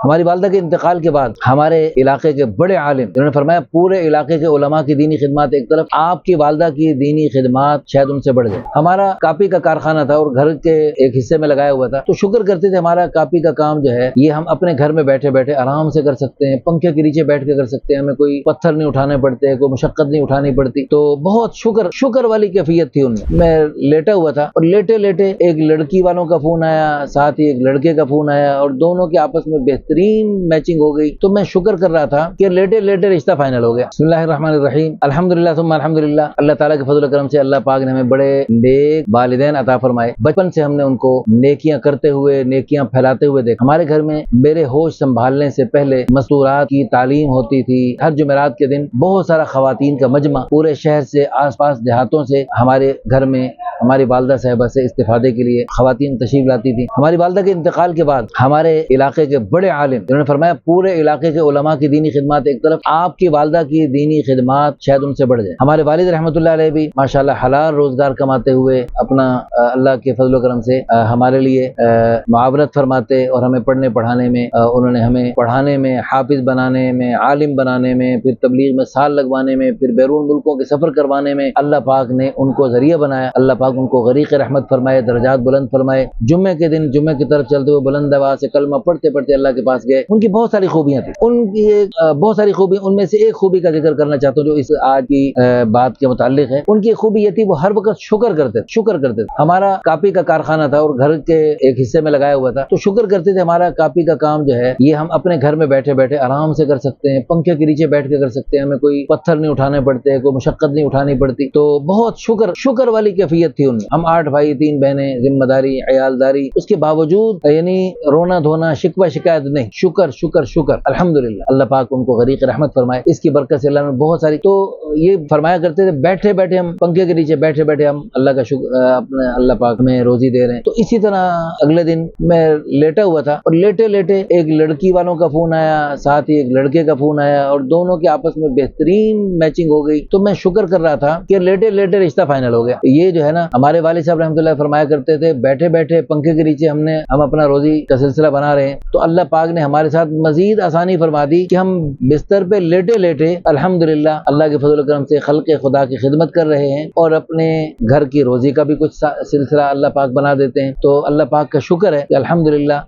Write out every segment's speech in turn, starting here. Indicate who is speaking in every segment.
Speaker 1: ہماری والدہ کے انتقال کے بعد ہمارے علاقے کے بڑے عالم انہوں نے فرمایا پورے علاقے کے علماء کی دینی خدمات ایک طرف، آپ کی والدہ کی دینی خدمات شاید ان سے بڑھ گئے۔ ہمارا کاپی کا کارخانہ تھا اور گھر کے ایک حصے میں لگایا ہوا تھا، تو شکر کرتے تھے ہمارا کاپی کا کام جو ہے یہ ہم اپنے گھر میں بیٹھے بیٹھے آرام سے کر سکتے ہیں، پنکھے کے نیچے بیٹھ کے کر سکتے ہیں، ہمیں کوئی پتھر نہیں اٹھانے پڑتے، کوئی مشقت نہیں اٹھانی پڑتی۔ تو بہت شکر والی کیفیت تھی ان میں لیٹا ہوا تھا اور لیٹے لیٹے ایک لڑکی والوں کا فون آیا، ساتھ ہی ایک لڑکے کا فون آیا اور دونوں کے آپس میں بہترین میچنگ ہو گئی۔ تو میں شکر کر رہا تھا کہ لیٹے لیٹے رشتہ فائنل ہو گیا۔ بسم اللہ الرحمن الرحیم، الحمدللہ ثم الحمدللہ۔ اللہ تعالیٰ کے فضل و کرم سے اللہ پاک نے ہمیں بڑے نیک والدین عطا فرمائے۔ بچپن سے ہم نے ان کو نیکیاں کرتے ہوئے، نیکیاں پھیلاتے ہوئے دیکھا۔ ہمارے گھر میں میرے ہوش سنبھالنے سے پہلے مستورات کی تعلیم ہوتی تھی۔ ہر جمعرات کے دن بہت سارا خواتین کا مجمع پورے شہر سے، آس پاس دیہاتوں سے ہمارے گھر میں ہماری والدہ صاحبہ سے استفادے کے لیے خواتین تشریف لاتی تھی۔ ہماری والدہ کے انتقال کے بعد ہمارے علاقے کے بڑے عالم انہوں نے فرمایا پورے علاقے کے علماء کی دینی خدمات ایک طرف، آپ کی والدہ کی دینی خدمات شاید ان سے بڑھ جائے۔ ہمارے والد رحمۃ اللہ علیہ بھی ماشاءاللہ حلال روزگار کماتے ہوئے اپنا اللہ کے فضل و کرم سے ہمارے لیے معاونت فرماتے اور ہمیں پڑھنے پڑھانے میں انہوں نے ہمیں پڑھانے میں، حافظ بنانے میں، عالم بنانے میں، پھر تبلیغ میں سال لگوانے میں، پھر بیرون ملکوں کے سفر کروانے میں اللہ پاک نے ان کو ذریعہ بنایا۔ اللہ پاک ان کو غریق رحمت فرمائے، درجات بلند فرمائے۔ جمعے کے دن جمعے کی طرف چلتے ہوئے بلند آواز سے کلمہ پڑھتے پڑھتے اللہ کے پاس گئے۔ ان کی بہت ساری خوبیاں تھیں، ان کی بہت ساری خوبی، ان میں سے ایک خوبی کا ذکر کرنا چاہتا ہوں جو اس آج کی بات کے متعلق ہے۔ ان کی خوبی یہ تھی وہ ہر وقت شکر کرتے تھے۔ ہمارا کاپی کا کارخانہ تھا اور گھر کے ایک حصے میں لگایا ہوا تھا، تو شکر کرتے تھے ہمارا کاپی کا کام جو ہے یہ ہم اپنے گھر میں بیٹھے بیٹھے آرام سے کر سکتے ہیں، پنکھے کے نیچے بیٹھ کے کر سکتے ہیں، ہمیں کوئی پتھر نہیں اٹھانے پڑتے، کوئی مشقت نہیں اٹھانی پڑتی۔ تو بہت شکر والی کیفیت تھی ان میں۔ ہم 8 بھائی 3 بہنیں، ذمہ داری، عیالداری، اس کے باوجود یعنی رونا دھونا، شکوہ شکایت نہیں، شکر الحمدللہ۔ اللہ پاک ان کو غریق رحمت فرمائے، اس کی برکت سے اللہ نے بہت ساری۔ تو یہ فرمایا کرتے تھے بیٹھے بیٹھے ہم پنکھے کے نیچے بیٹھے بیٹھے ہم اللہ کا شکر، اپنے اللہ پاک میں روزی دے رہے ہیں۔ تو اسی طرح اگلے دن میں لیٹا ہوا تھا اور لیٹے لیٹے ایک لڑکی والوں کا فون آیا، ساتھ ہی ایک لڑکے کا فون آیا اور دونوں کے آپس میں بہترین میچنگ ہو گئی۔ تو میں شکر کر رہا تھا کہ لیٹے لیٹے رشتہ فائنل ہو گیا۔ یہ جو ہے نا ہمارے والد صاحب رحمۃ اللہ فرمایا کرتے تھے بیٹھے بیٹھے پنکھے کے نیچے ہم اپنا روزی کا سلسلہ بنا رہے ہیں، تو اللہ پاک نے ہمارے ساتھ مزید آسانی فرما دی کہ ہم بستر پہ لیٹے لیٹے الحمدللہ اللہ کے فضل و کرم سے خلق خدا کی خدمت کر رہے ہیں اور اپنے گھر کی روزی کا بھی کچھ سلسلہ اللہ پاک بنا دیتے ہیں۔ تو اللہ پاک کا شکر ہے کہ الحمدللہ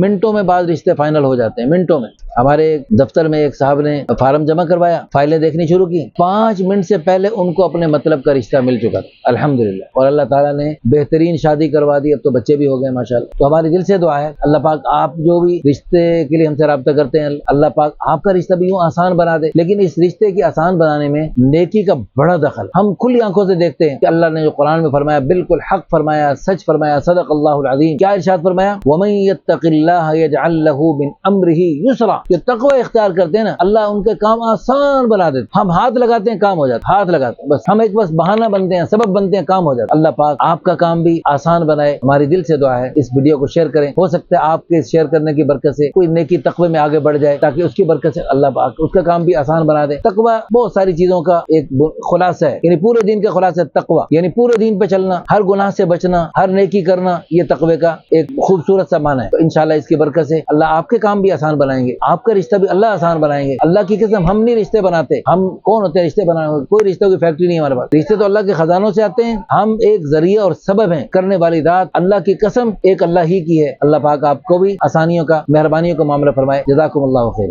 Speaker 1: منٹوں میں بعض رشتے فائنل ہو جاتے ہیں، منٹوں میں۔ ہمارے دفتر میں ایک صاحب نے فارم جمع کروایا، فائلیں دیکھنی شروع کی، 5 منٹ سے پہلے ان کو اپنے مطلب کا رشتہ مل چکا تھا الحمدللہ، اور اللہ تعالیٰ نے بہترین شادی کروا دی، اب تو بچے بھی ہو گئے ماشاءاللہ۔ تو ہماری دل سے دعا ہے اللہ پاک آپ جو بھی رشتے کے لیے ہم سے رابطہ کرتے ہیں، اللہ پاک آپ کا رشتہ بھی یوں آسان بنا دے، لیکن اس رشتے کی آسان بنانے میں نیکی کا بڑا دخل ہم کھلی آنکھوں سے دیکھتے ہیں کہ اللہ نے جو قرآن میں فرمایا بالکل حق فرمایا، سچ فرمایا، صدق اللہ العظیم۔ کیا ارشاد فرمایا؟ وَمَن يَتَّقِ اللَّهَ يَجْعَل لَّهُ مِنْ أَمْرِهِ يُسْرًا۔ یہ تقوی اختیار کرتے ہیں نا اللہ ان کے کام آسان بنا دیتے، ہم ہاتھ لگاتے ہیں کام ہو جاتا، ہاتھ لگاتے ہیں بس، ہم ایک بس بہانہ بنتے ہیں، سبب بنتے ہیں، کام ہو جاتا۔ اللہ پاک آپ کا کام بھی آسان بنائے، ہماری دل سے دعا ہے۔ اس ویڈیو کو شیئر کریں، ہو سکتا ہے آپ کے شیئر کرنے کی برکت سے کوئی نیکی تقوی میں آگے بڑھ جائے، تاکہ اس کی برکت سے اللہ پاک اس کا کام بھی آسان بنا دے۔ تقوی بہت ساری چیزوں کا ایک خلاصہ ہے، یعنی پورے دین کا خلاصہ تقوی، یعنی پورے دین پہ چلنا، ہر گناہ سے بچنا، ہر نیکی کرنا، یہ تقوی کا ایک خوبصورت سا معنی ہے۔ تو انشاءاللہ اس کی برکت سے اللہ آپ کے کام بھی آسان بنائیں گے، آپ کا رشتہ بھی اللہ آسان بنائیں گے۔ اللہ کی قسم ہم نہیں رشتے بناتے، ہم کون ہوتے ہیں رشتے بنانے؟ کوئی رشتوں کی فیکٹری نہیں ہمارے پاس، رشتے تو اللہ کے خزانوں سے آتے ہیں، ہم ایک ذریعہ اور سبب ہیں، کرنے والی ذات اللہ کی قسم ایک اللہ ہی کی ہے۔ اللہ پاک آپ کو بھی آسانیوں کا، مہربانیوں کا معاملہ فرمائے۔ جزاکم اللہ خیر۔